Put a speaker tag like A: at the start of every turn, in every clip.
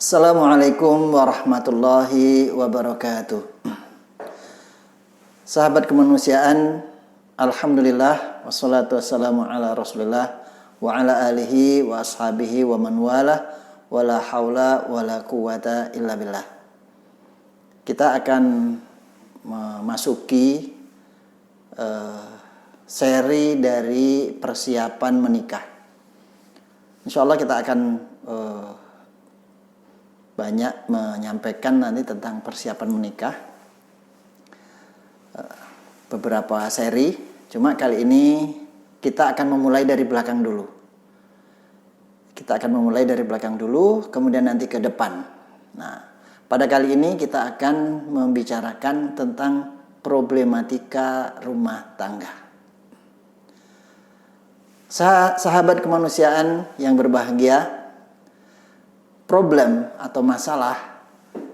A: Assalamualaikum warahmatullahi wabarakatuh. Sahabat kemanusiaan, alhamdulillah wassalatu wassalamu ala Rasulillah wa ala alihi wa ashabihi wa man wala wala haula wala quwata illa billah. Kita akan memasuki seri dari persiapan menikah. Insyaallah kita akan banyak menyampaikan nanti tentang persiapan menikah, beberapa seri. Cuma kali ini kita akan memulai dari belakang dulu. Kemudian nanti ke depan. Nah, pada kali ini kita akan membicarakan tentang problematika rumah tangga. Sahabat kemanusiaan yang berbahagia, problem atau masalah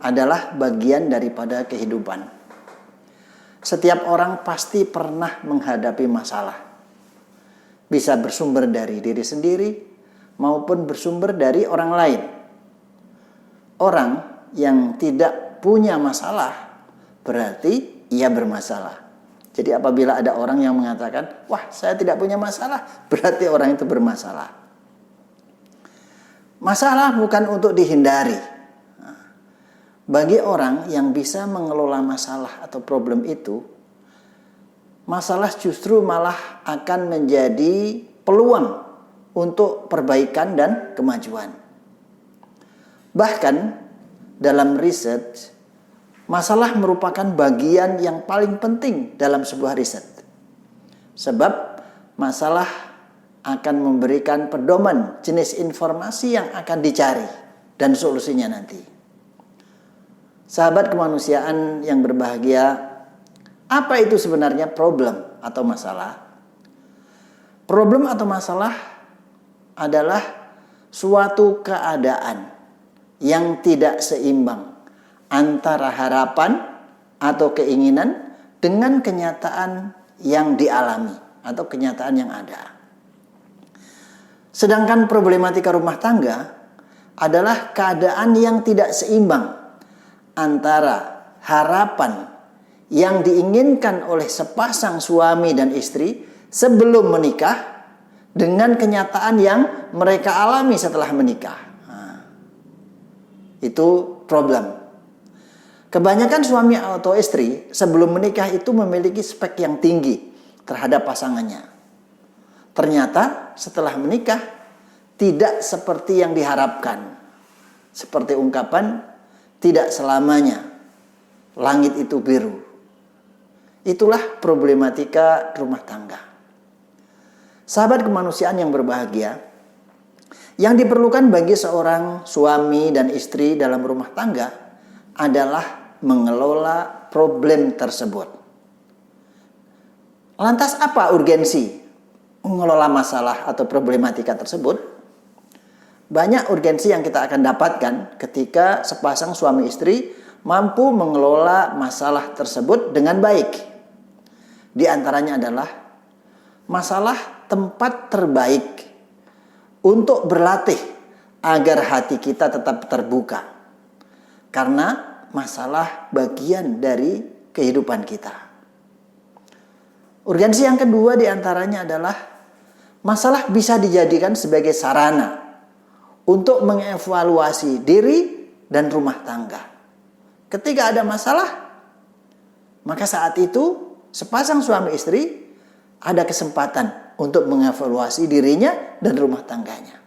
A: adalah bagian daripada kehidupan. Setiap orang pasti pernah menghadapi masalah. Bisa bersumber dari diri sendiri maupun bersumber dari orang lain. Orang yang tidak punya masalah berarti ia bermasalah. Jadi apabila ada orang yang mengatakan, "Wah, saya tidak punya masalah," berarti orang itu bermasalah. Masalah bukan untuk dihindari. Bagi orang yang bisa mengelola masalah atau problem itu, masalah justru malah akan menjadi peluang untuk perbaikan dan kemajuan. Bahkan dalam riset, masalah merupakan bagian yang paling penting dalam sebuah riset. Sebab masalah akan memberikan pedoman jenis informasi yang akan dicari dan solusinya nanti. Sahabat kemanusiaan yang berbahagia, apa itu sebenarnya problem atau masalah? Problem atau masalah adalah suatu keadaan yang tidak seimbang antara harapan atau keinginan dengan kenyataan yang dialami atau kenyataan yang ada. Sedangkan problematika rumah tangga adalah keadaan yang tidak seimbang antara harapan yang diinginkan oleh sepasang suami dan istri sebelum menikah dengan kenyataan yang mereka alami setelah menikah. Itu problem. Kebanyakan suami atau istri sebelum menikah itu memiliki spek yang tinggi terhadap pasangannya. Ternyata setelah menikah tidak seperti yang diharapkan. Seperti ungkapan, tidak selamanya langit itu biru. Itulah problematika rumah tangga. Sahabat kemanusiaan yang berbahagia, yang diperlukan bagi seorang suami dan istri dalam rumah tangga adalah mengelola problem tersebut. Lantas apa urgensi mengelola masalah atau problematika tersebut? Banyak urgensi yang kita akan dapatkan ketika sepasang suami istri mampu mengelola masalah tersebut dengan baik. Di antaranya adalah masalah tempat terbaik untuk berlatih agar hati kita tetap terbuka. Karena masalah bagian dari kehidupan kita. Urgensi yang kedua diantaranya adalah masalah bisa dijadikan sebagai sarana untuk mengevaluasi diri dan rumah tangga. Ketika ada masalah, maka saat itu sepasang suami istri ada kesempatan untuk mengevaluasi dirinya dan rumah tangganya.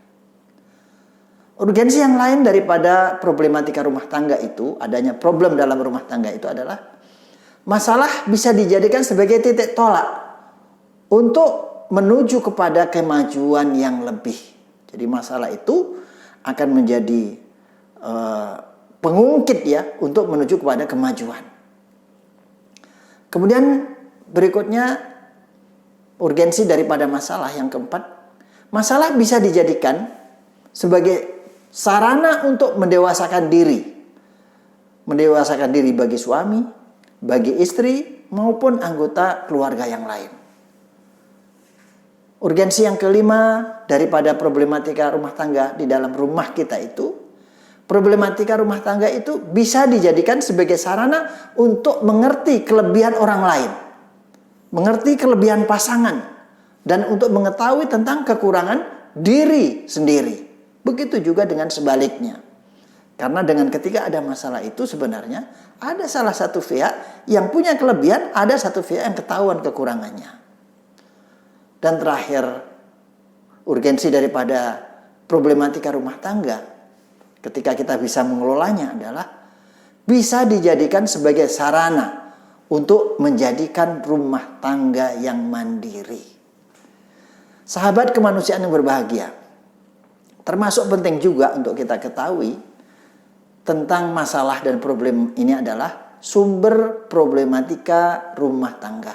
A: Urgensi yang lain daripada problematika rumah tangga itu, adanya problem dalam rumah tangga itu adalah masalah bisa dijadikan sebagai titik tolak untuk menuju kepada kemajuan yang lebih. Jadi masalah itu akan menjadi pengungkit ya untuk menuju kepada kemajuan. Kemudian berikutnya urgensi daripada masalah yang keempat, masalah bisa dijadikan sebagai sarana untuk mendewasakan diri. Mendewasakan diri bagi suami, bagi istri maupun anggota keluarga yang lain. Urgensi yang kelima daripada problematika rumah tangga di dalam rumah kita itu, Problematika rumah tangga itu bisa dijadikan sebagai sarana untuk mengerti kelebihan orang lain, mengerti kelebihan pasangan, dan untuk mengetahui tentang kekurangan diri sendiri. Begitu juga dengan sebaliknya. Karena dengan ketika ada masalah itu sebenarnya ada salah satu pihak yang punya kelebihan, ada satu pihak yang ketahuan kekurangannya. Dan terakhir, urgensi daripada problematika rumah tangga ketika kita bisa mengelolanya adalah bisa dijadikan sebagai sarana untuk menjadikan rumah tangga yang mandiri. Sahabat kemanusiaan yang berbahagia, termasuk penting juga untuk kita ketahui tentang masalah dan problem ini adalah sumber problematika rumah tangga.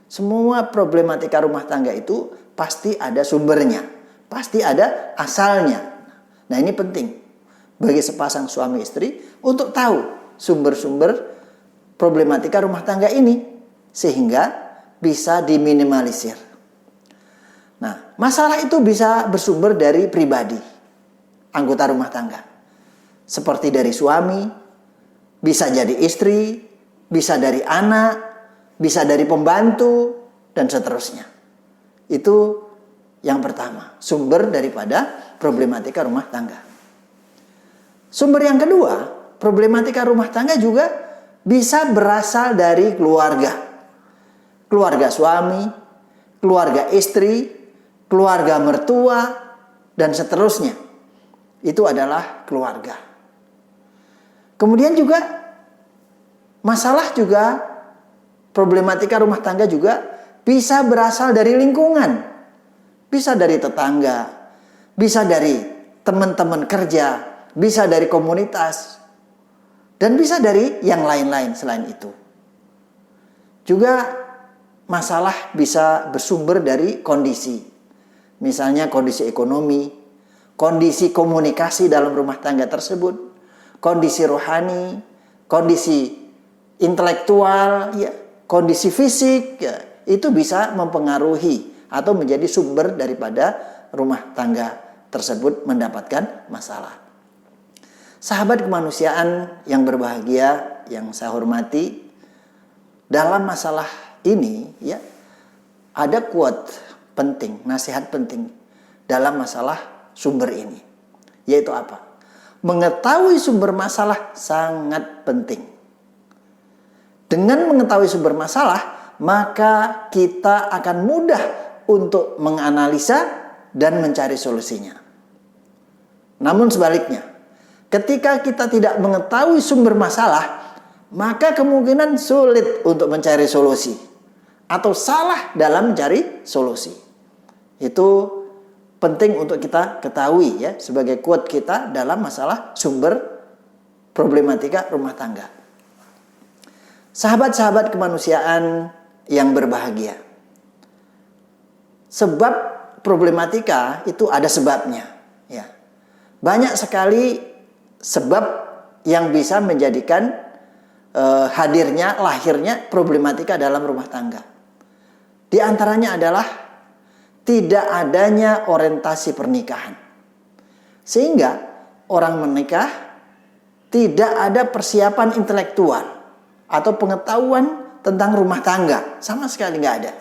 A: Semua problematika rumah tangga itu pasti ada sumbernya, pasti ada asalnya. Nah, ini penting bagi sepasang suami istri untuk tahu sumber-sumber problematika rumah tangga ini sehingga bisa diminimalisir. Nah, masalah itu bisa bersumber dari pribadi anggota rumah tangga. Seperti dari suami, bisa jadi istri, bisa dari anak, bisa dari pembantu, dan seterusnya. Itu yang pertama, sumber daripada problematika rumah tangga. Sumber yang kedua, problematika rumah tangga juga bisa berasal dari keluarga. Keluarga suami, keluarga istri, keluarga mertua, dan seterusnya. Itu adalah keluarga. Kemudian juga masalah juga problematika rumah tangga juga bisa berasal dari lingkungan. Bisa dari tetangga, bisa dari teman-teman kerja, bisa dari komunitas, dan bisa dari yang lain-lain selain itu. Juga masalah bisa bersumber dari kondisi. Misalnya kondisi ekonomi, kondisi komunikasi dalam rumah tangga tersebut, kondisi rohani, kondisi intelektual, ya, kondisi fisik, ya, itu bisa mempengaruhi atau menjadi sumber daripada rumah tangga tersebut mendapatkan masalah. Sahabat kemanusiaan yang berbahagia, yang saya hormati, dalam masalah ini ya ada quote penting, nasihat penting dalam masalah sumber ini. Yaitu apa? Mengetahui sumber masalah sangat penting. Dengan mengetahui sumber masalah, maka kita akan mudah untuk menganalisa dan mencari solusinya. Namun sebaliknya, ketika kita tidak mengetahui sumber masalah, maka kemungkinan sulit untuk mencari solusi atau salah dalam mencari solusi. Itu penting untuk kita ketahui ya sebagai quote kita dalam masalah sumber problematika rumah tangga. Sahabat-sahabat kemanusiaan yang berbahagia. Sebab problematika itu ada sebabnya, ya. Banyak sekali sebab yang bisa menjadikan hadirnya, lahirnya problematika dalam rumah tangga. Di antaranya adalah tidak adanya orientasi pernikahan. Sehingga orang menikah tidak ada persiapan intelektual atau pengetahuan tentang rumah tangga. Sama sekali nggak ada.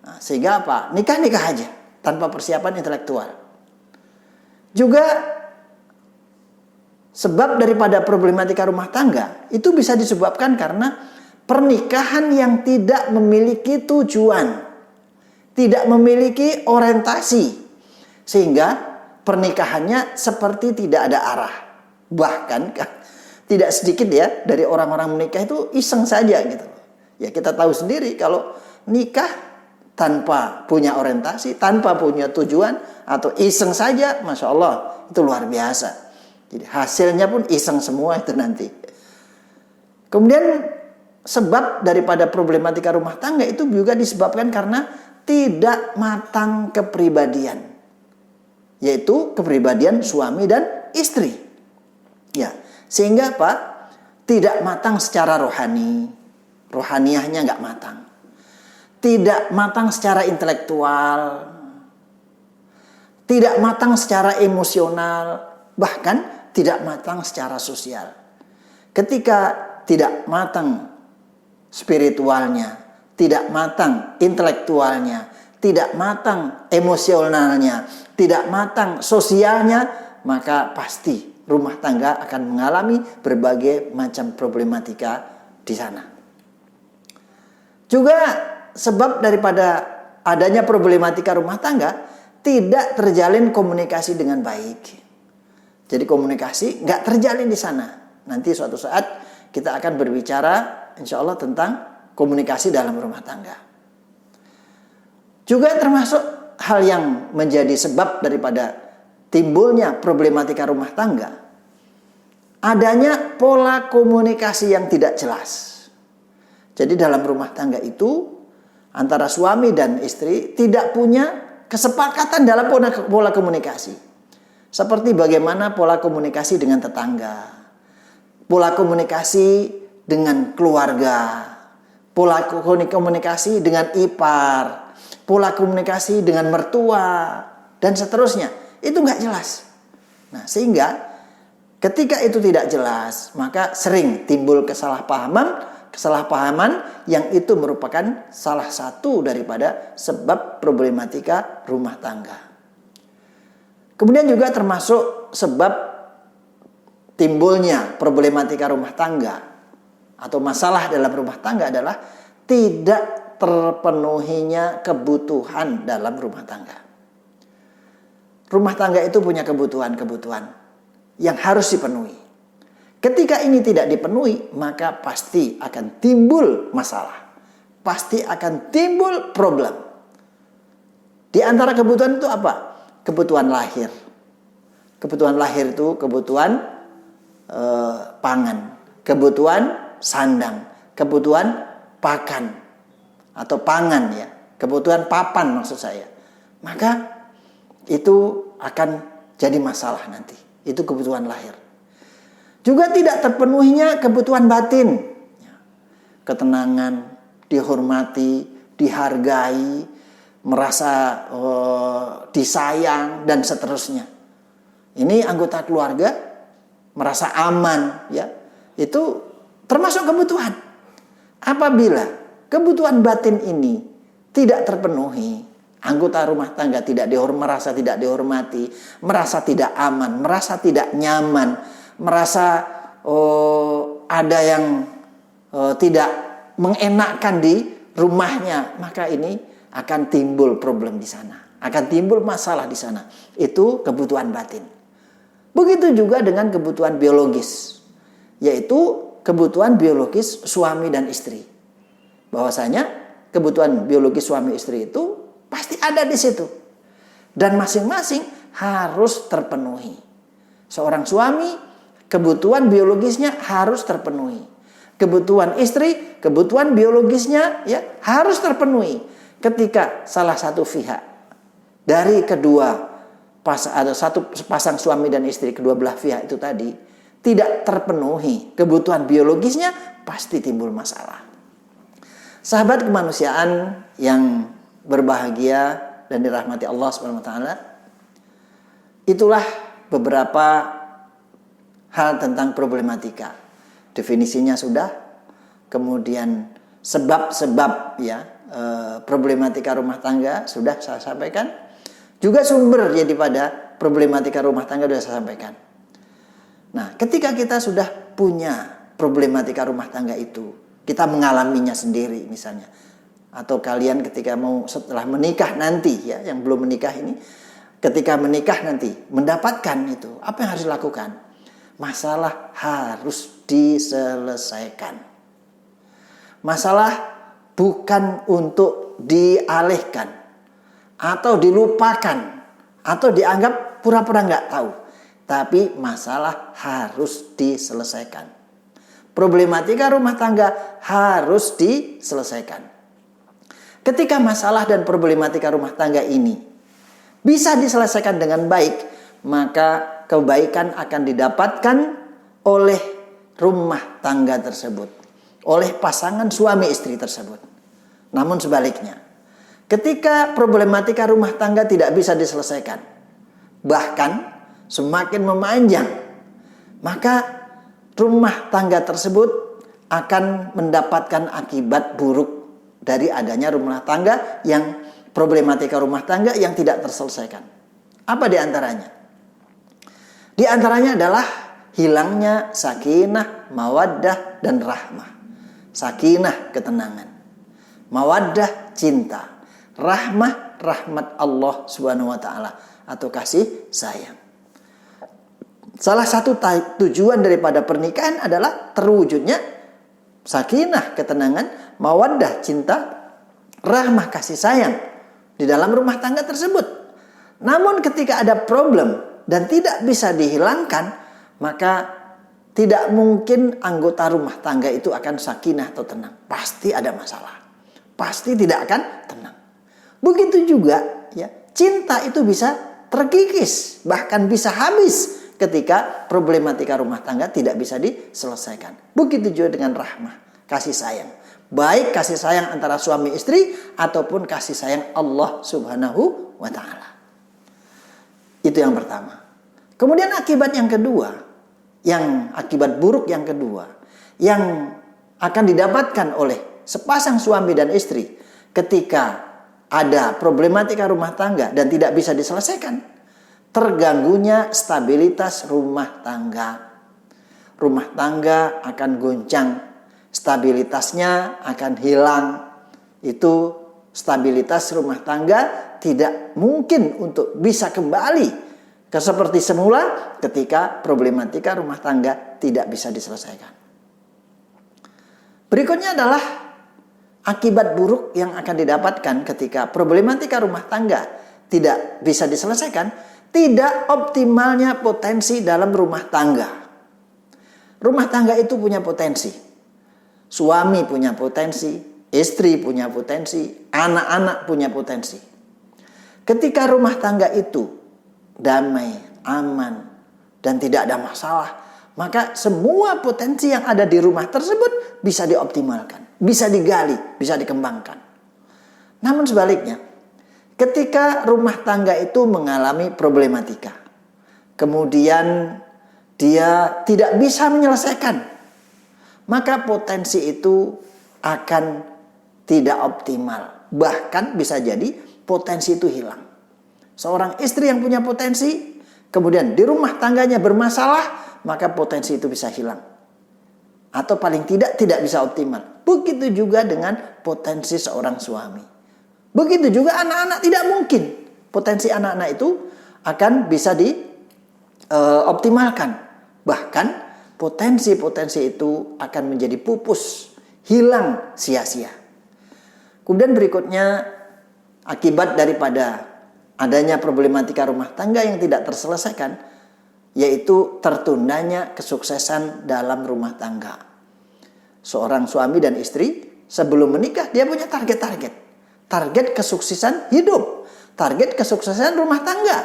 A: Nah, sehingga apa? Nikah-nikah aja tanpa persiapan intelektual. Juga sebab daripada problematika rumah tangga itu bisa disebabkan karena pernikahan yang tidak memiliki tujuan, tidak memiliki orientasi, sehingga pernikahannya seperti tidak ada arah. Bahkan tidak sedikit ya dari orang-orang menikah itu iseng saja gitu. Ya kita tahu sendiri kalau nikah tanpa punya orientasi, tanpa punya tujuan atau iseng saja, Masya Allah itu luar biasa. Jadi hasilnya pun iseng semua itu nanti. Kemudian sebab daripada problematika rumah tangga itu juga disebabkan karena tidak matang kepribadian, yaitu kepribadian suami dan istri. Ya, sehingga apa? Tidak matang secara rohani, rohaniahnya nggak matang. Tidak matang secara intelektual, tidak matang secara emosional, bahkan tidak matang secara sosial. Ketika tidak matang spiritualnya, tidak matang intelektualnya, tidak matang emosionalnya, tidak matang sosialnya, maka pasti rumah tangga akan mengalami berbagai macam problematika di sana. Juga sebab daripada adanya problematika rumah tangga, tidak terjalin komunikasi dengan baik. Jadi komunikasi nggak terjalin di sana. Nanti suatu saat kita akan berbicara insya Allah tentang komunikasi dalam rumah tangga. Juga termasuk hal yang menjadi sebab daripada timbulnya problematika rumah tangga, adanya pola komunikasi yang tidak jelas. Jadi dalam rumah tangga itu antara suami dan istri tidak punya kesepakatan dalam pola komunikasi. Seperti bagaimana pola komunikasi dengan tetangga, pola komunikasi dengan keluarga, pola komunikasi dengan ipar, pola komunikasi dengan mertua, dan seterusnya. Itu nggak jelas. Nah, sehingga ketika itu tidak jelas, maka sering timbul kesalahpahaman yang itu merupakan salah satu daripada sebab problematika rumah tangga. Kemudian juga termasuk sebab timbulnya problematika rumah tangga atau masalah dalam rumah tangga adalah tidak terpenuhinya kebutuhan dalam rumah tangga. Rumah tangga itu punya kebutuhan-kebutuhan yang harus dipenuhi. Ketika ini tidak dipenuhi, maka pasti akan timbul masalah. Pasti akan timbul problem. Di antara kebutuhan itu apa? Kebutuhan lahir. Kebutuhan lahir itu kebutuhan pangan, kebutuhan sandang, kebutuhan pakan atau pangan ya, kebutuhan papan maksud saya. Maka itu akan jadi masalah nanti. Itu kebutuhan lahir. Juga tidak terpenuhinya kebutuhan batin. Ketenangan, dihormati, dihargai, merasa disayang dan seterusnya. Ini anggota keluarga merasa aman ya. Itu termasuk kebutuhan. Apabila kebutuhan batin ini tidak terpenuhi, anggota rumah tangga merasa tidak dihormati, merasa tidak aman, merasa tidak nyaman, merasa ada yang tidak mengenakkan di rumahnya, maka ini akan timbul problem di sana, akan timbul masalah di sana. Itu kebutuhan batin. Begitu juga dengan kebutuhan biologis, yaitu kebutuhan biologis suami dan istri. Bahwasanya kebutuhan biologis suami istri itu pasti ada di situ. Dan masing-masing harus terpenuhi. Seorang suami, kebutuhan biologisnya harus terpenuhi. Kebutuhan istri, kebutuhan biologisnya ya harus terpenuhi. Ketika salah satu pihak dari kedua satu pasang suami dan istri, kedua belah pihak itu tadi tidak terpenuhi kebutuhan biologisnya, pasti timbul masalah. Sahabat kemanusiaan yang berbahagia dan dirahmati Allah SWT, itulah beberapa hal tentang problematika. Definisinya sudah, kemudian sebab-sebab ya problematika rumah tangga sudah saya sampaikan. Juga sumber daripada problematika rumah tangga sudah saya sampaikan. Nah, ketika kita sudah punya problematika rumah tangga itu, kita mengalaminya sendiri misalnya, atau kalian ketika mau setelah menikah nanti ya, yang belum menikah ini, ketika menikah nanti mendapatkan itu, apa yang harus dilakukan? Masalah harus diselesaikan. Masalah bukan untuk dialihkan atau dilupakan atau dianggap pura-pura nggak tahu, tapi masalah harus diselesaikan. Problematika rumah tangga harus diselesaikan. Ketika masalah dan problematika rumah tangga ini bisa diselesaikan dengan baik, maka kebaikan akan didapatkan oleh rumah tangga tersebut, oleh pasangan suami istri tersebut. Namun sebaliknya, ketika problematika rumah tangga tidak bisa diselesaikan, bahkan semakin memanjang, maka rumah tangga tersebut akan mendapatkan akibat buruk dari adanya rumah tangga yang problematika rumah tangga yang tidak terselesaikan. Apa di antaranya? Di antaranya adalah hilangnya sakinah, mawaddah, dan rahmah. Sakinah, ketenangan. Mawaddah, cinta. Rahmah, rahmat Allah Subhanahu wa taala atau kasih sayang. Salah satu tujuan daripada pernikahan adalah terwujudnya sakinah, ketenangan, mawaddah, cinta, rahmah, kasih sayang di dalam rumah tangga tersebut. Namun ketika ada problem dan tidak bisa dihilangkan, maka tidak mungkin anggota rumah tangga itu akan sakinah atau tenang. Pasti ada masalah. Pasti tidak akan tenang. Begitu juga ya, cinta itu bisa terkikis, bahkan bisa habis ketika problematika rumah tangga tidak bisa diselesaikan. Begitu juga dengan rahmah, kasih sayang. Baik kasih sayang antara suami istri ataupun kasih sayang Allah Subhanahu wa taala. Itu yang pertama. Kemudian akibat yang kedua, akibat buruk yang kedua yang akan didapatkan oleh sepasang suami dan istri ketika ada problematika rumah tangga dan tidak bisa diselesaikan, terganggunya stabilitas rumah tangga. Rumah tangga akan goncang, stabilitasnya akan hilang. Itu stabilitas rumah tangga tidak mungkin untuk bisa kembali ke seperti semula ketika problematika rumah tangga tidak bisa diselesaikan. Berikutnya adalah akibat buruk yang akan didapatkan ketika problematika rumah tangga tidak bisa diselesaikan, tidak optimalnya potensi dalam rumah tangga. Rumah tangga itu punya potensi. Suami punya potensi, istri punya potensi, anak-anak punya potensi. Ketika rumah tangga itu damai, aman, dan tidak ada masalah, maka semua potensi yang ada di rumah tersebut bisa dioptimalkan, bisa digali, bisa dikembangkan. Namun sebaliknya, ketika rumah tangga itu mengalami problematika, kemudian dia tidak bisa menyelesaikan, maka potensi itu akan tidak optimal. Bahkan bisa jadi potensi itu hilang. Seorang istri yang punya potensi, kemudian di rumah tangganya bermasalah, maka potensi itu bisa hilang. Atau paling tidak bisa optimal. Begitu juga dengan potensi seorang suami. Begitu juga anak-anak, tidak mungkin potensi anak-anak itu akan bisa dioptimalkan. Bahkan potensi-potensi itu akan menjadi pupus, hilang sia-sia. Kemudian berikutnya, akibat daripada adanya problematika rumah tangga yang tidak terselesaikan, yaitu tertundanya kesuksesan dalam rumah tangga. Seorang suami dan istri sebelum menikah dia punya target-target. Target kesuksesan hidup, target kesuksesan rumah tangga.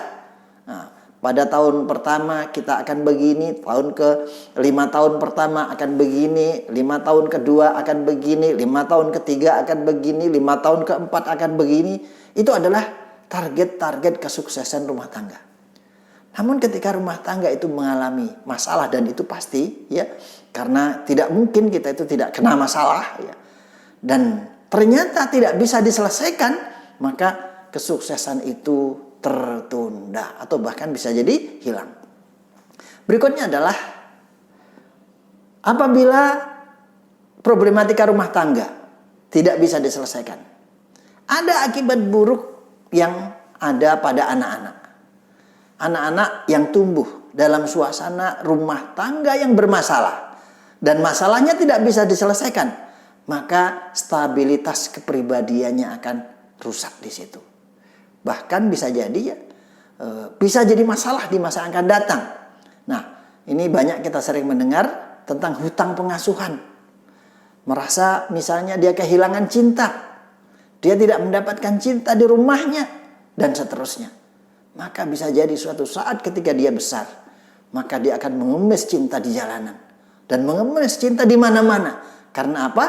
A: Nah, pada tahun pertama kita akan begini, 5 tahun pertama akan begini, 5 tahun kedua akan begini, 5 tahun ketiga akan begini, 5 tahun keempat akan begini. Itu adalah target-target kesuksesan rumah tangga. Namun ketika rumah tangga itu mengalami masalah, dan itu pasti ya, karena tidak mungkin kita itu tidak kena masalah ya, dan ternyata tidak bisa diselesaikan, maka kesuksesan itu tertunda atau bahkan bisa jadi hilang. Berikutnya adalah apabila problematika rumah tangga tidak bisa diselesaikan, ada akibat buruk yang ada pada anak-anak. Anak-anak yang tumbuh dalam suasana rumah tangga yang bermasalah dan masalahnya tidak bisa diselesaikan, maka stabilitas kepribadiannya akan rusak di situ. Bahkan bisa jadi bisa jadi masalah di masa akan datang. Nah, ini banyak kita sering mendengar tentang hutang pengasuhan. Merasa misalnya dia kehilangan cinta, dia tidak mendapatkan cinta di rumahnya, dan seterusnya. Maka bisa jadi suatu saat ketika dia besar, maka dia akan mengemis cinta di jalanan dan mengemis cinta di mana-mana. Karena apa?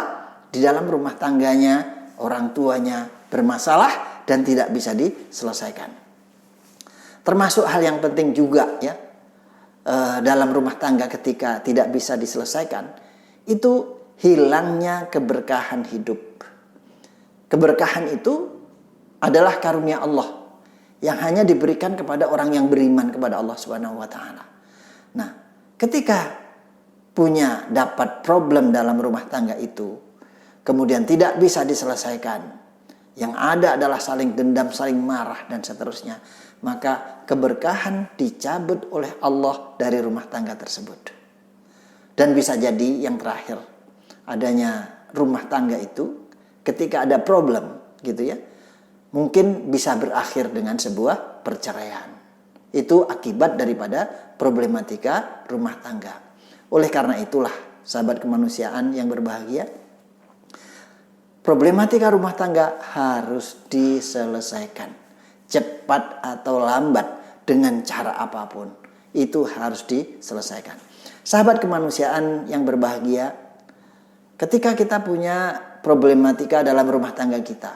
A: Di dalam rumah tangganya orang tuanya bermasalah dan tidak bisa diselesaikan. Termasuk hal yang penting juga ya, dalam rumah tangga ketika tidak bisa diselesaikan, itu hilangnya keberkahan hidup. Keberkahan itu adalah karunia Allah yang hanya diberikan kepada orang yang beriman kepada Allah Subhanahu wa taala. Nah, ketika dapat problem dalam rumah tangga itu, kemudian tidak bisa diselesaikan, yang ada adalah saling dendam, saling marah dan seterusnya, maka keberkahan dicabut oleh Allah dari rumah tangga tersebut. Dan bisa jadi yang terakhir, adanya rumah tangga itu ketika ada problem gitu ya, mungkin bisa berakhir dengan sebuah perceraian. Itu akibat daripada problematika rumah tangga. Oleh karena itulah, sahabat kemanusiaan yang berbahagia, problematika rumah tangga harus diselesaikan. Cepat atau lambat, dengan cara apapun, itu harus diselesaikan. Sahabat kemanusiaan yang berbahagia, ketika kita punya problematika dalam rumah tangga kita,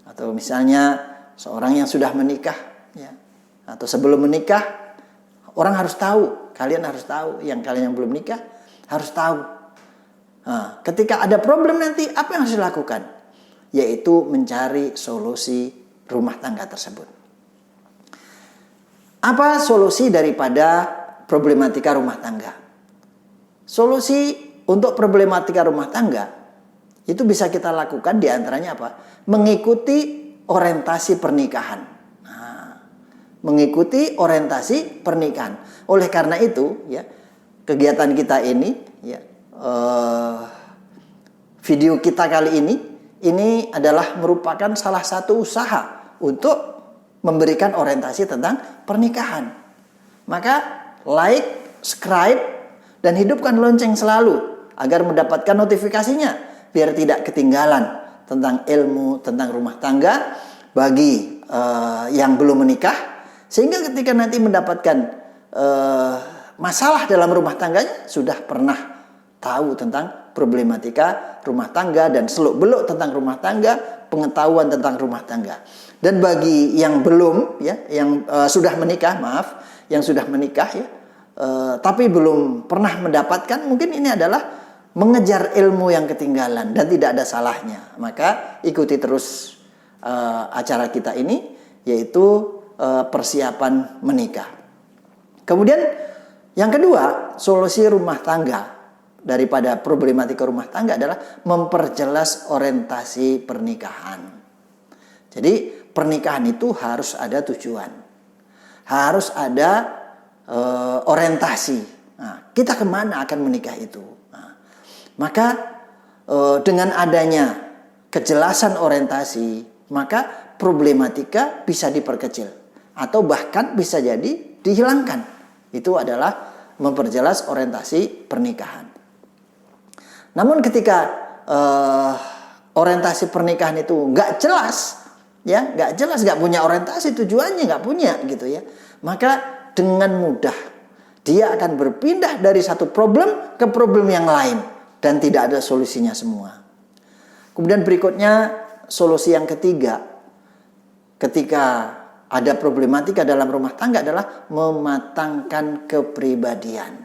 A: atau misalnya seorang yang sudah menikah, ya, atau sebelum menikah, orang harus tahu, kalian harus tahu, yang kalian yang belum nikah harus tahu. Nah, ketika ada problem nanti, apa yang harus dilakukan? Yaitu mencari solusi rumah tangga tersebut. Apa solusi daripada problematika rumah tangga? Solusi untuk problematika rumah tangga itu bisa kita lakukan diantaranya apa? Mengikuti orientasi pernikahan. Nah, mengikuti orientasi pernikahan. Oleh karena itu, ya, kegiatan kita ini, ya, video kita kali ini adalah merupakan salah satu usaha untuk memberikan orientasi tentang pernikahan. Maka like, subscribe, dan hidupkan lonceng selalu agar mendapatkan notifikasinya biar tidak ketinggalan tentang ilmu tentang rumah tangga bagi yang belum menikah, sehingga ketika nanti mendapatkan masalah dalam rumah tangganya sudah pernah tahu tentang problematika rumah tangga dan seluk-beluk tentang rumah tangga, pengetahuan tentang rumah tangga. Dan bagi yang belum, ya, yang sudah menikah, yang sudah menikah, ya, tapi belum pernah mendapatkan, mungkin ini adalah mengejar ilmu yang ketinggalan dan tidak ada salahnya. Maka ikuti terus acara kita ini, yaitu persiapan menikah. Kemudian yang kedua, solusi rumah tangga daripada problematika rumah tangga adalah memperjelas orientasi pernikahan. Jadi pernikahan itu harus ada tujuan, harus ada orientasi. Nah, kita kemana akan menikah itu? Nah, maka dengan adanya kejelasan orientasi, maka problematika bisa diperkecil atau bahkan bisa jadi dihilangkan. Itu adalah memperjelas orientasi pernikahan. Namun ketika orientasi pernikahan itu nggak jelas, ya, nggak jelas, nggak punya orientasi, tujuannya nggak punya, gitu ya, maka dengan mudah dia akan berpindah dari satu problem ke problem yang lain dan tidak ada solusinya semua. Kemudian berikutnya, solusi yang ketiga ketika ada problematika dalam rumah tangga adalah mematangkan kepribadian.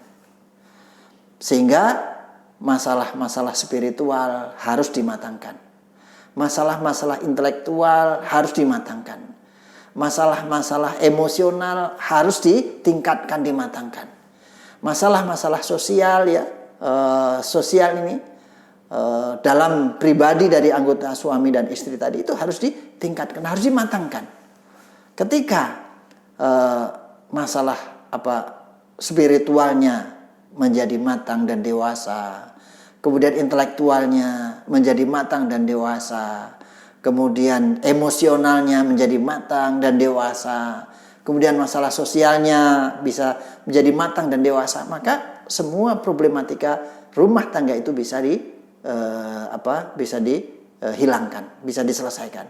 A: Sehingga masalah-masalah spiritual harus dimatangkan. Masalah-masalah intelektual harus dimatangkan. Masalah-masalah emosional harus ditingkatkan, dimatangkan. Masalah-masalah sosial, ya, sosial ini dalam pribadi dari anggota suami dan istri tadi itu harus ditingkatkan, harus dimatangkan. Ketika masalah spiritualnya menjadi matang dan dewasa, kemudian intelektualnya menjadi matang dan dewasa, kemudian emosionalnya menjadi matang dan dewasa, kemudian masalah sosialnya bisa menjadi matang dan dewasa, maka semua problematika rumah tangga itu bisa dihilangkan, bisa diselesaikan.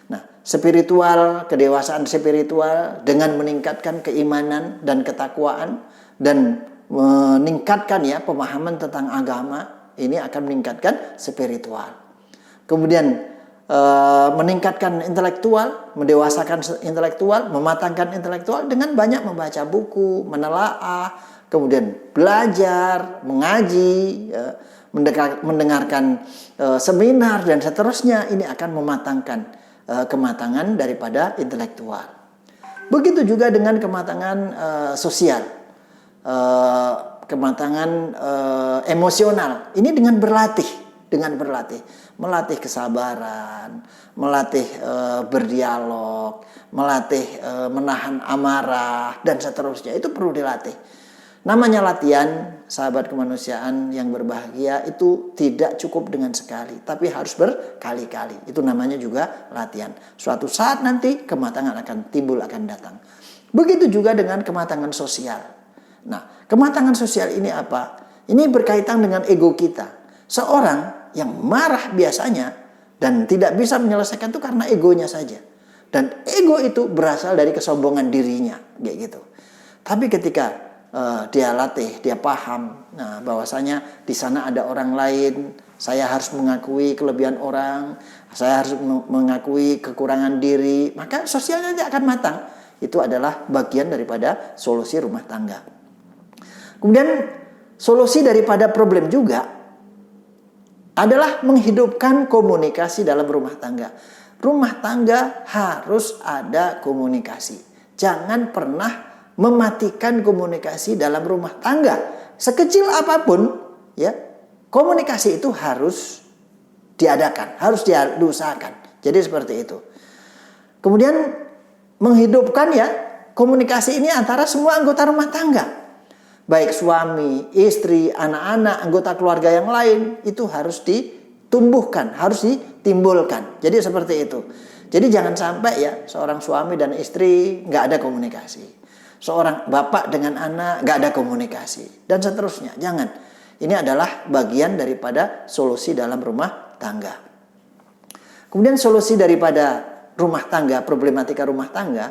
A: Nah, spiritual, kedewasaan spiritual dengan meningkatkan keimanan dan ketakwaan dan meningkatkan, ya, pemahaman tentang agama, ini akan meningkatkan spiritual. Kemudian meningkatkan intelektual, mendewasakan intelektual, mematangkan intelektual dengan banyak membaca buku, menelaah, kemudian belajar, mengaji, mendengarkan seminar dan seterusnya. Ini akan mematangkan kematangan daripada intelektual. Begitu juga dengan kematangan sosial, kematangan emosional. Ini dengan berlatih. Melatih kesabaran, melatih berdialog, melatih menahan amarah dan seterusnya. Itu perlu dilatih. Namanya latihan, sahabat kemanusiaan yang berbahagia, itu tidak cukup dengan sekali, tapi harus berkali-kali. Itu namanya juga latihan. Suatu saat nanti kematangan akan timbul, akan datang. Begitu juga dengan kematangan sosial. Nah, kematangan sosial ini apa? Ini berkaitan dengan ego kita. Seorang yang marah biasanya dan tidak bisa menyelesaikan itu karena egonya saja. Dan ego itu berasal dari kesombongan dirinya, kayak gitu. Tapi ketika dia latih, dia paham, nah bahwasanya di sana ada orang lain, saya harus mengakui kelebihan orang, saya harus mengakui kekurangan diri, maka sosialnya dia akan matang. Itu adalah bagian daripada solusi rumah tangga. Kemudian solusi daripada problem juga adalah menghidupkan komunikasi dalam rumah tangga. Rumah tangga harus ada komunikasi. Jangan pernah mematikan komunikasi dalam rumah tangga. Sekecil apapun, ya, komunikasi itu harus diadakan, harus diusahakan. Jadi seperti itu. Kemudian menghidupkan ya komunikasi ini antara semua anggota rumah tangga. Baik suami, istri, anak-anak, anggota keluarga yang lain, itu harus ditumbuhkan, harus ditimbulkan. Jadi seperti itu. Jadi jangan sampai ya seorang suami dan istri nggak ada komunikasi. Seorang bapak dengan anak nggak ada komunikasi. Dan seterusnya. Jangan. Ini adalah bagian daripada solusi dalam rumah tangga. Kemudian solusi daripada rumah tangga, problematika rumah tangga,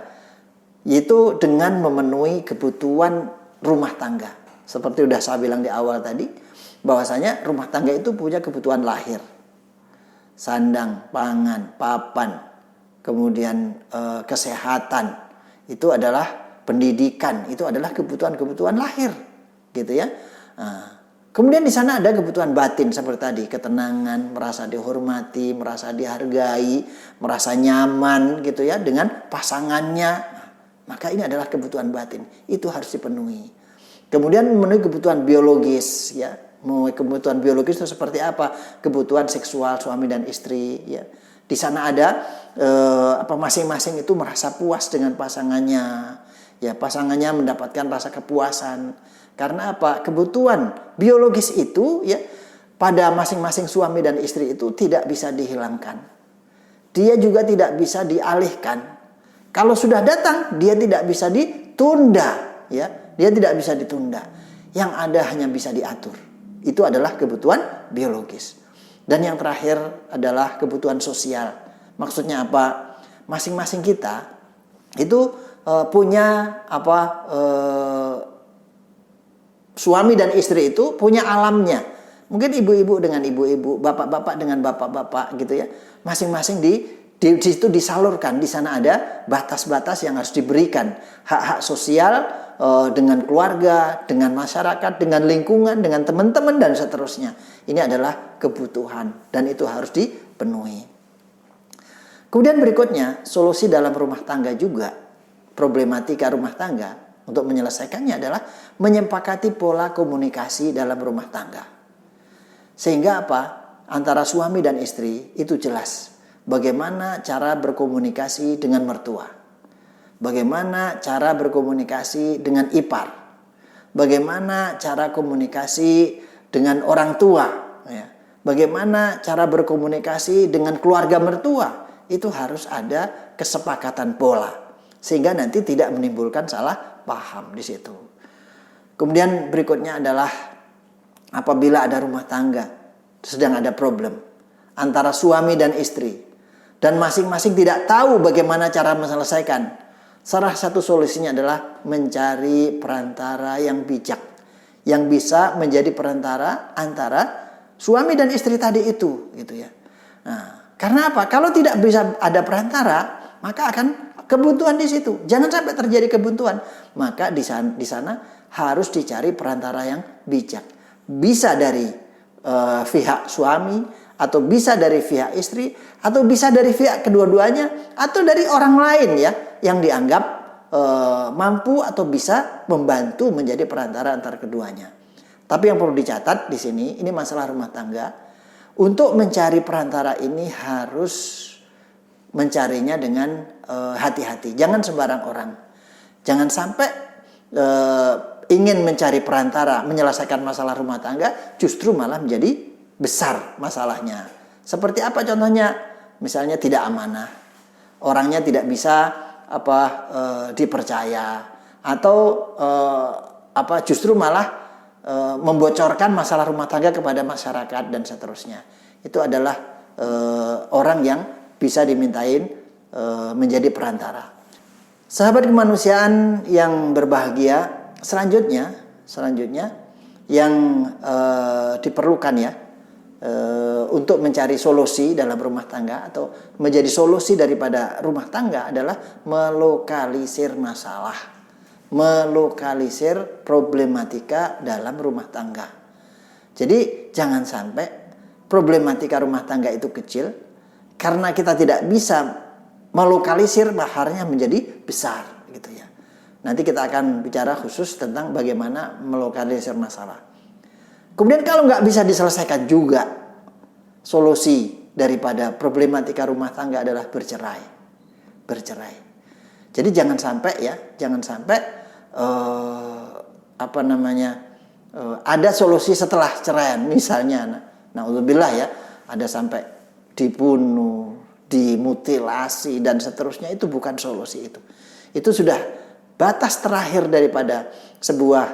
A: yaitu dengan memenuhi kebutuhan rumah tangga. Seperti sudah saya bilang di awal tadi, bahwasanya rumah tangga itu punya kebutuhan lahir. Sandang, pangan, papan, kemudian kesehatan, itu adalah pendidikan, itu adalah kebutuhan-kebutuhan lahir, gitu ya. Kemudian di sana ada kebutuhan batin seperti tadi, ketenangan, merasa dihormati, merasa dihargai, merasa nyaman, gitu ya, dengan pasangannya. Maka ini adalah kebutuhan batin. Itu harus dipenuhi. Kemudian memenuhi kebutuhan biologis. Ya. Kebutuhan biologis itu seperti apa? Kebutuhan seksual suami dan istri. Ya. Di sana ada masing-masing itu merasa puas dengan pasangannya. Ya, pasangannya mendapatkan rasa kepuasan. Karena apa? Kebutuhan biologis itu ya pada masing-masing suami dan istri itu tidak bisa dihilangkan. Dia juga tidak bisa dialihkan. Kalau sudah datang, dia tidak bisa ditunda, ya. Dia tidak bisa ditunda. Yang ada hanya bisa diatur. Itu adalah kebutuhan biologis. Dan yang terakhir adalah kebutuhan sosial. Maksudnya apa? Masing-masing kita itu punya suami dan istri itu punya alamnya. Mungkin ibu-ibu dengan ibu-ibu, bapak-bapak dengan bapak-bapak gitu ya. Masing-masing di situ disalurkan. Di sana ada batas-batas yang harus diberikan. Hak-hak sosial dengan keluarga, dengan masyarakat, dengan lingkungan, dengan teman-teman dan seterusnya. Ini adalah kebutuhan dan itu harus dipenuhi. Kemudian berikutnya, solusi dalam rumah tangga juga, problematika rumah tangga untuk menyelesaikannya adalah menyepakati pola komunikasi dalam rumah tangga. Sehingga apa? Antara suami dan istri itu jelas. Bagaimana cara berkomunikasi dengan mertua? Bagaimana cara berkomunikasi dengan ipar? Bagaimana cara komunikasi dengan orang tua? Ya. Bagaimana cara berkomunikasi dengan keluarga mertua? Itu harus ada kesepakatan pola. Sehingga nanti tidak menimbulkan salah paham di situ. Kemudian berikutnya adalah apabila ada rumah tangga sedang ada problem antara suami dan istri. Dan masing-masing tidak tahu bagaimana cara menyelesaikan. Salah satu solusinya adalah mencari perantara yang bijak. Yang bisa menjadi perantara antara suami dan istri tadi itu. Gitu ya. Nah, Karena apa? Kalau tidak bisa ada perantara, maka akan kebuntuan di situ. Jangan sampai terjadi kebuntuan. Maka di sana harus dicari perantara yang bijak. Bisa dari pihak suami, atau bisa dari pihak istri, atau bisa dari pihak kedua-duanya, atau dari orang lain ya yang dianggap mampu atau bisa membantu menjadi perantara antara keduanya. Tapi yang perlu dicatat di sini, ini masalah rumah tangga. Untuk mencari perantara ini harus mencarinya dengan hati-hati. Jangan sembarang orang. Jangan sampai ingin mencari perantara menyelesaikan masalah rumah tangga, justru malah menjadi besar masalahnya. Seperti apa contohnya? Misalnya tidak amanah, orangnya tidak bisa dipercaya, atau justru malah membocorkan masalah rumah tangga kepada masyarakat dan seterusnya. Itu adalah orang yang bisa dimintain menjadi perantara. Sahabat kemanusiaan yang berbahagia, selanjutnya yang diperlukan ya untuk mencari solusi dalam rumah tangga atau menjadi solusi daripada rumah tangga adalah melokalisir masalah. Melokalisir problematika dalam rumah tangga. Jadi jangan sampai problematika rumah tangga itu kecil karena kita tidak bisa melokalisir, baharnya menjadi besar gitu ya. Nanti kita akan bicara khusus tentang bagaimana melokalisir masalah. Kemudian kalau nggak bisa diselesaikan juga, solusi daripada problematika rumah tangga adalah bercerai. Jadi jangan sampai ada solusi setelah ceraian, misalnya naudzubillah ya, ada sampai dibunuh, dimutilasi dan seterusnya. Itu bukan solusi. Itu sudah batas terakhir daripada sebuah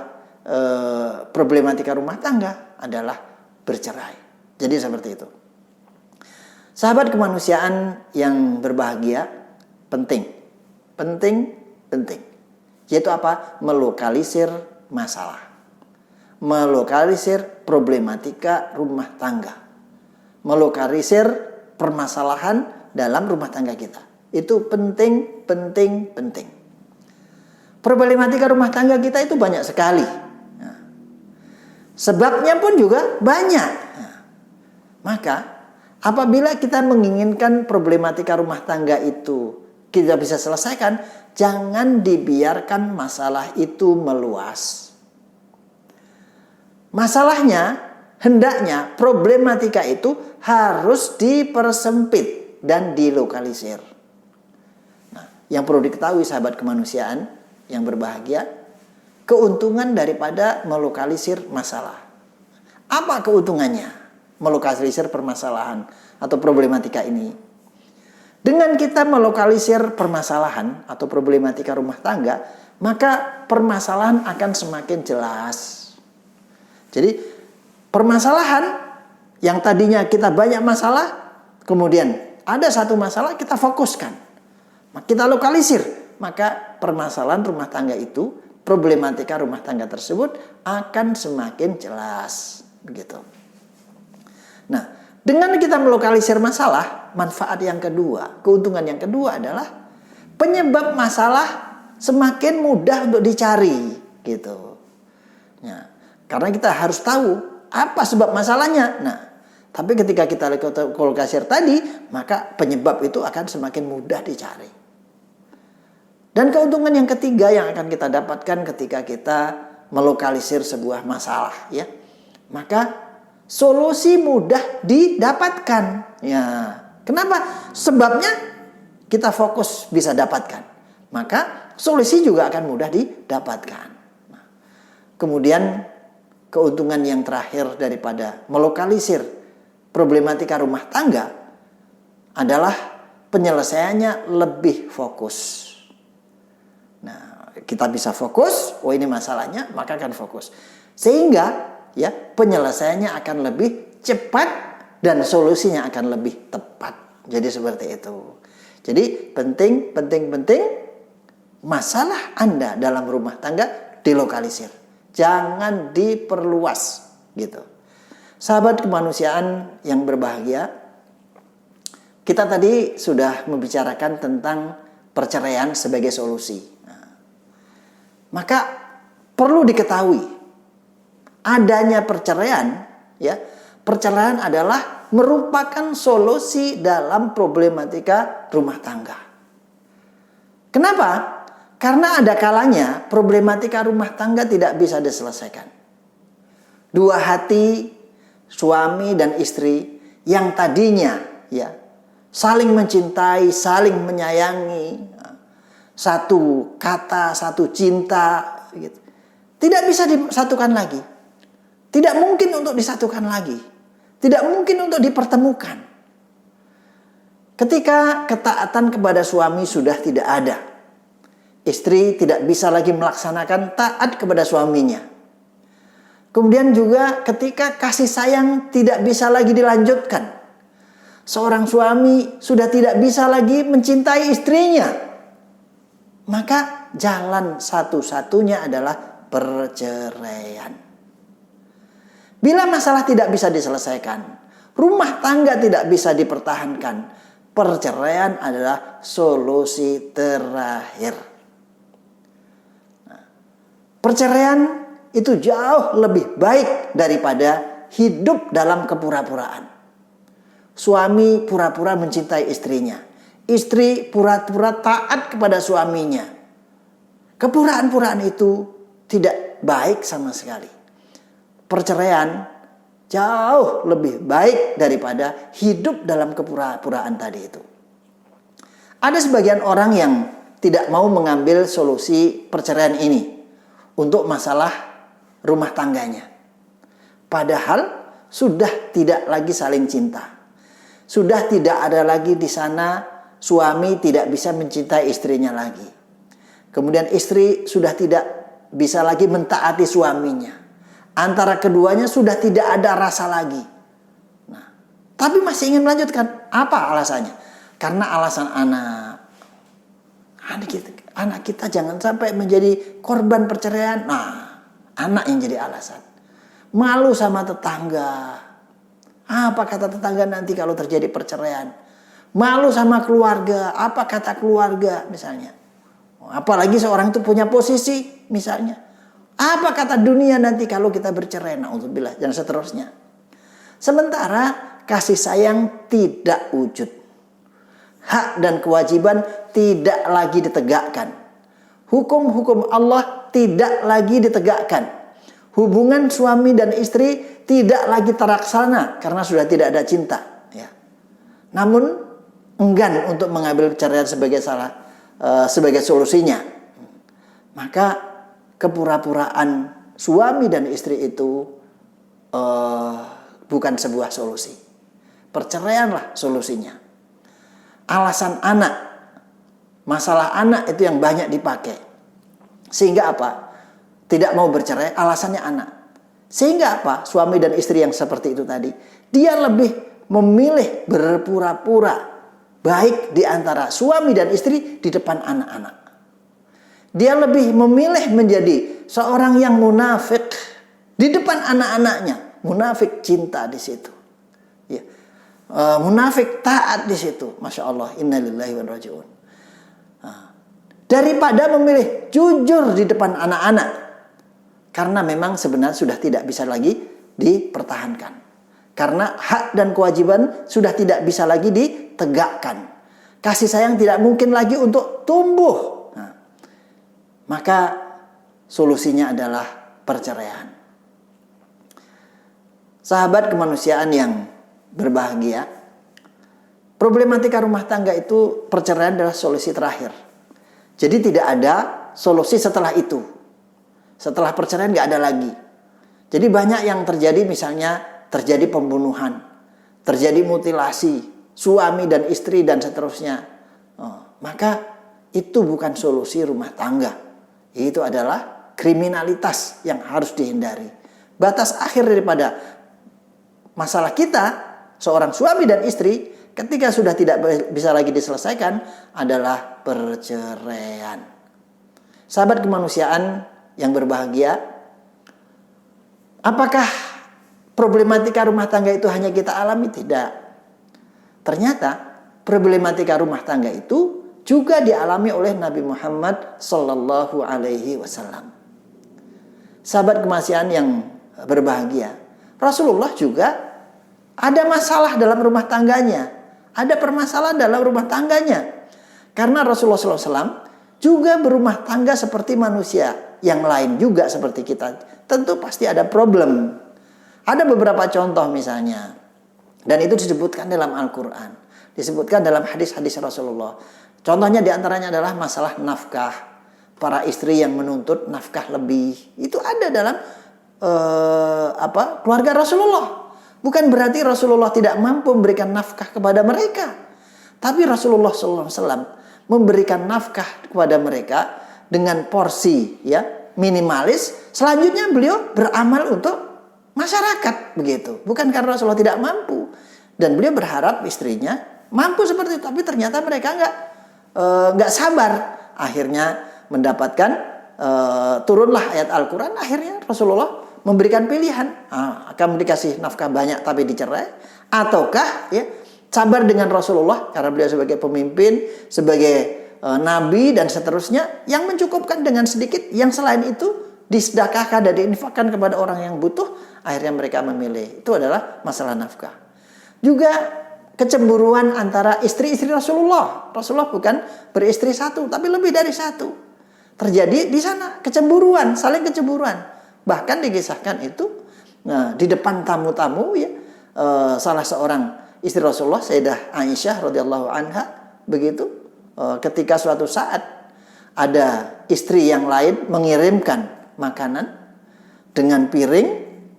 A: problematika rumah tangga adalah bercerai. Jadi seperti itu. Sahabat kemanusiaan yang berbahagia, penting. Yaitu apa? Melokalisir masalah. Melokalisir problematika rumah tangga. Melokalisir permasalahan dalam rumah tangga kita. Itu penting. Problematika rumah tangga kita itu banyak sekali. Sebabnya pun juga banyak. Maka apabila kita menginginkan problematika rumah tangga itu kita bisa selesaikan, jangan dibiarkan masalah itu meluas. Masalahnya, hendaknya problematika itu harus dipersempit dan dilokalisir. Nah, yang perlu diketahui sahabat kemanusiaan yang berbahagia, keuntungan daripada melokalisir masalah. Apa keuntungannya melokalisir permasalahan atau problematika ini? Dengan kita melokalisir permasalahan atau problematika rumah tangga, maka permasalahan akan semakin jelas. Jadi permasalahan yang tadinya kita banyak masalah, kemudian ada satu masalah kita fokuskan, kita lokalisir, maka permasalahan rumah tangga itu, problematika rumah tangga tersebut akan semakin jelas. Begitu. Nah, dengan kita melokalisir masalah, manfaat yang kedua, keuntungan yang kedua adalah penyebab masalah semakin mudah untuk dicari, gitu. Ya, karena kita harus tahu apa sebab masalahnya. Nah, tapi ketika kita lokalisir tadi, maka penyebab itu akan semakin mudah dicari. Dan keuntungan yang ketiga yang akan kita dapatkan ketika kita melokalisir sebuah masalah, ya, maka solusi mudah didapatkan. Ya, kenapa? Sebabnya kita fokus bisa dapatkan. Maka solusi juga akan mudah didapatkan. Nah, kemudian keuntungan yang terakhir daripada melokalisir problematika rumah tangga adalah penyelesaiannya lebih fokus. Nah, kita bisa fokus, oh ini masalahnya, maka akan fokus. Sehingga ya, penyelesaiannya akan lebih cepat dan solusinya akan lebih tepat. Jadi seperti itu. Jadi penting masalah Anda dalam rumah tangga dilokalisir. Jangan diperluas gitu. Sahabat kemanusiaan yang berbahagia, kita tadi sudah membicarakan tentang perceraian sebagai solusi. Maka perlu diketahui adanya perceraian, ya, perceraian adalah merupakan solusi dalam problematika rumah tangga. Kenapa? Karena ada kalanya problematika rumah tangga tidak bisa diselesaikan. Dua hati suami dan istri yang tadinya, ya, saling mencintai, saling menyayangi, satu kata, satu cinta, gitu, tidak bisa disatukan lagi. Tidak mungkin untuk disatukan lagi. Tidak mungkin untuk dipertemukan. Ketika ketaatan kepada suami sudah tidak ada, istri tidak bisa lagi melaksanakan taat kepada suaminya. Kemudian juga ketika kasih sayang tidak bisa lagi dilanjutkan, seorang suami sudah tidak bisa lagi mencintai istrinya, maka jalan satu-satunya adalah perceraian. Bila masalah tidak bisa diselesaikan, rumah tangga tidak bisa dipertahankan, perceraian adalah solusi terakhir. Perceraian itu jauh lebih baik daripada hidup dalam kepura-puraan. Suami pura-pura mencintai istrinya, istri pura-pura taat kepada suaminya. Kepuraan-puraan itu tidak baik sama sekali. Perceraian jauh lebih baik daripada hidup dalam kepura-puraan tadi itu. Ada sebagian orang yang tidak mau mengambil solusi perceraian ini untuk masalah rumah tangganya. Padahal sudah tidak lagi saling cinta. Sudah tidak ada lagi di sana suami tidak bisa mencintai istrinya lagi. Kemudian istri sudah tidak bisa lagi mentaati suaminya. Antara keduanya sudah tidak ada rasa lagi. Nah, tapi masih ingin melanjutkan. Apa alasannya? Karena alasan anak. Anak kita jangan sampai menjadi korban perceraian. Nah, anak yang jadi alasan. Malu sama tetangga. Apa kata tetangga nanti kalau terjadi perceraian? Malu sama keluarga. Apa kata keluarga misalnya? Apalagi seorang itu punya posisi misalnya. Apa kata dunia nanti kalau kita bercerai? Na'udzubillah, dan seterusnya. Sementara kasih sayang tidak wujud. Hak dan kewajiban tidak lagi ditegakkan. Hukum-hukum Allah tidak lagi ditegakkan. Hubungan suami dan istri tidak lagi terlaksana karena sudah tidak ada cinta. Ya. Namun enggan untuk mengambil perceraian sebagai solusinya. Maka kepura-puraan suami dan istri itu bukan sebuah solusi. Perceraianlah solusinya. Alasan anak, masalah anak itu yang banyak dipakai. Sehingga apa? Tidak mau bercerai, alasannya anak. Sehingga apa? Suami dan istri yang seperti itu tadi, dia lebih memilih berpura-pura baik di antara suami dan istri di depan anak-anak. Dia lebih memilih menjadi seorang yang munafik di depan anak-anaknya. Munafik cinta di situ. Ya. Munafik taat di situ. Masya Allah. Innalillahi wa inna ilaihi raji'un. Daripada memilih jujur di depan anak-anak. Karena memang sebenarnya sudah tidak bisa lagi dipertahankan. Karena hak dan kewajiban sudah tidak bisa lagi ditegakkan. Kasih sayang tidak mungkin lagi untuk tumbuh. Maka solusinya adalah perceraian. Sahabat kemanusiaan yang berbahagia, problematika rumah tangga itu perceraian adalah solusi terakhir. Jadi tidak ada solusi setelah itu. Setelah perceraian nggak ada lagi. Jadi banyak yang terjadi, misalnya terjadi pembunuhan, terjadi mutilasi suami dan istri dan seterusnya. Maka itu bukan solusi rumah tangga. Itu adalah kriminalitas yang harus dihindari. Batas akhir daripada masalah kita, seorang suami dan istri, ketika sudah tidak bisa lagi diselesaikan, adalah perceraian. Sahabat kemanusiaan yang berbahagia, apakah problematika rumah tangga itu hanya kita alami? Tidak. Ternyata problematika rumah tangga itu juga dialami oleh Nabi Muhammad Sallallahu Alaihi Wasallam. Sahabat kemasihan yang berbahagia, Rasulullah juga ada masalah dalam rumah tangganya, ada permasalahan dalam rumah tangganya. Karena Rasulullah SAW juga berumah tangga seperti manusia yang lain juga seperti kita. Tentu pasti ada problem. Ada beberapa contoh misalnya, dan itu disebutkan dalam Al-Quran, disebutkan dalam hadis-hadis Rasulullah. Contohnya diantaranya adalah masalah nafkah. Para istri yang menuntut nafkah lebih, itu ada dalam keluarga Rasulullah. Bukan berarti Rasulullah tidak mampu memberikan nafkah kepada mereka, tapi Rasulullah SAW memberikan nafkah kepada mereka dengan porsi ya minimalis. Selanjutnya beliau beramal untuk masyarakat, begitu. Bukan karena Rasulullah tidak mampu, dan beliau berharap istrinya mampu seperti itu, tapi ternyata mereka nggak sabar. Akhirnya mendapatkan turunlah ayat Al-Quran. Akhirnya Rasulullah memberikan pilihan, akan dikasih nafkah banyak tapi dicerai, ataukah ya sabar dengan Rasulullah karena beliau sebagai pemimpin, sebagai nabi dan seterusnya, yang mencukupkan dengan sedikit, yang selain itu disedekahkan dan diinfakkan kepada orang yang butuh. Akhirnya mereka memilih. Itu adalah masalah nafkah. Juga kecemburuan antara istri-istri Rasulullah. Rasulullah bukan beristri satu, tapi lebih dari satu. Terjadi di sana kecemburuan, saling kecemburuan. Bahkan dikisahkan itu di depan tamu-tamu ya, salah seorang istri Rasulullah, Sayyidah Aisyah radhiyallahu anha, begitu ketika suatu saat ada istri yang lain mengirimkan makanan dengan piring,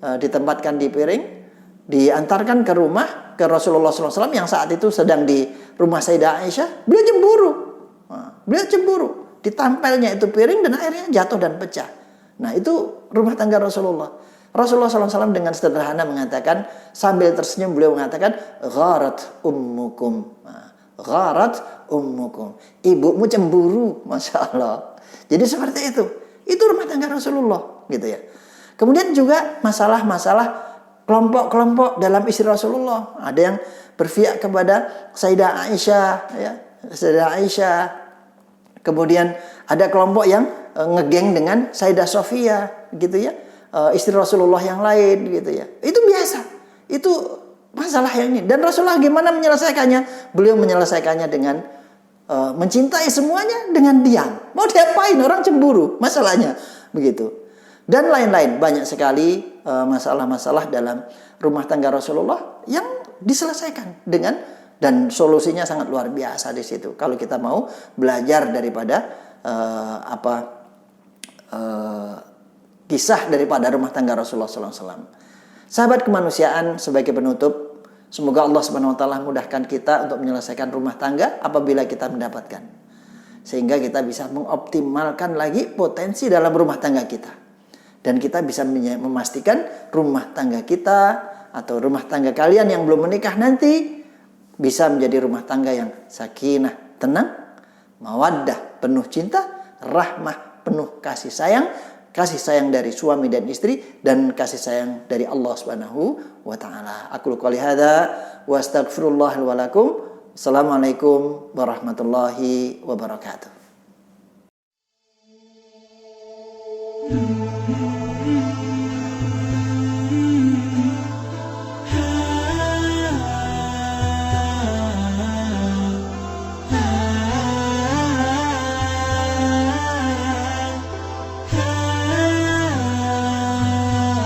A: ditempatkan di piring, diantarkan ke rumah ke Rasulullah SAW yang saat itu sedang di rumah Sayyidah Aisyah. Beliau cemburu. Beliau cemburu. Ditampelnya itu piring dan akhirnya jatuh dan pecah. Nah, itu rumah tangga Rasulullah. Rasulullah SAW dengan sederhana mengatakan, sambil tersenyum beliau mengatakan, gharat ummukum. Gharat ummukum. Ibumu cemburu. Masya Allah. Jadi seperti itu. Itu rumah tangga Rasulullah, gitu ya. Kemudian juga masalah-masalah kelompok-kelompok dalam istri Rasulullah. Ada yang berpihak kepada Sayyidah Aisyah, ya, Sayyidah Aisyah. Kemudian ada kelompok yang ngegeng dengan Sayyidah Sofia, gitu ya, istri Rasulullah yang lain, gitu ya. Itu biasa. Itu masalah yang ini. Dan Rasulullah gimana menyelesaikannya? Beliau menyelesaikannya dengan mencintai semuanya dengan diam. Mau diapain? Orang cemburu, masalahnya, begitu. Dan lain-lain, banyak sekali masalah-masalah dalam rumah tangga Rasulullah yang diselesaikan dengan, dan solusinya sangat luar biasa di situ. Kalau kita mau belajar daripada kisah daripada rumah tangga Rasulullah SAW. Sahabat kemanusiaan, sebagai penutup, semoga Allah Subhanahu Wa Taala mudahkan kita untuk menyelesaikan rumah tangga apabila kita mendapatkan, sehingga kita bisa mengoptimalkan lagi potensi dalam rumah tangga kita, dan kita bisa memastikan rumah tangga kita atau rumah tangga kalian yang belum menikah nanti bisa menjadi rumah tangga yang sakinah, tenang, mawaddah, penuh cinta, rahmah, penuh kasih sayang dari suami dan istri, dan kasih sayang dari Allah Subhanahu wa taala. Aku qouli hadza wa astaghfirullah wa lakum. Assalamualaikum warahmatullahi wabarakatuh.